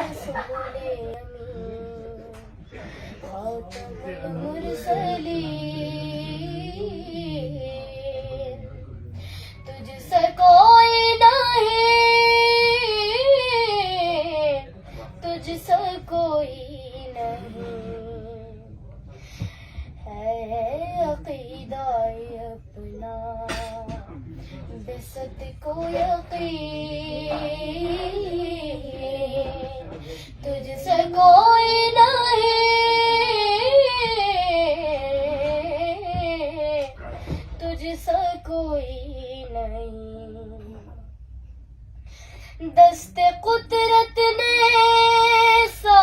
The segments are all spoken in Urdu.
رسول امین خاتم المرسلین تجھ سے کوئی نہیں تجھ سے کوئی نہیں ہے عقیدہ اپنا بست کو یقین تجھ سے کوئی نہیں تجھ سے کوئی نہیں دست قدرت نے سا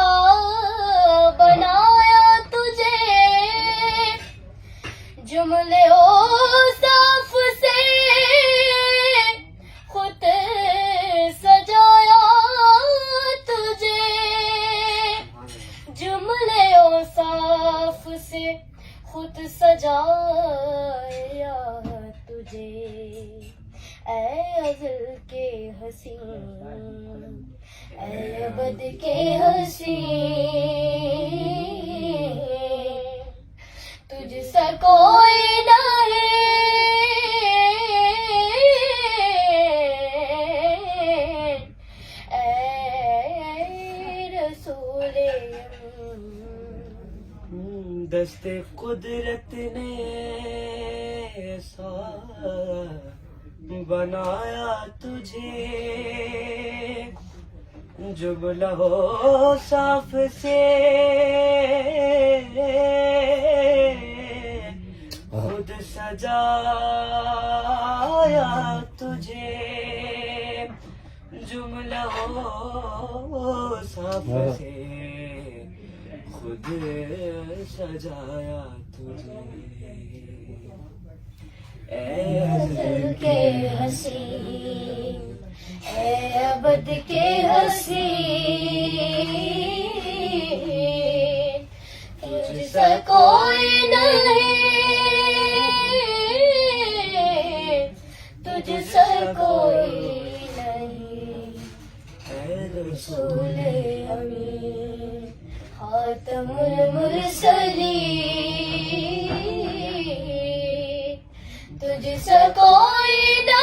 بنایا تجھے جملے اوصاف سے خود سجایا تجھے جملے اوصاف سے خود سجایا تجھے اے ازل کے حسین اے ابد کے حسین تجھ سے کوئی نہیں اے رسول امین دست قدرت نے ایسا بنایا تجھے جملہ صاف سے خود سجایا تجھے جملہ صاف سے خود سجایا تجھے اے ازل کے حسین اے ابد کے حسین تجھ سے کوئی نہیں تجھ سے کوئی نہیں اے رسول امین خاتم المرسلین تجھ سے کوئی نہیں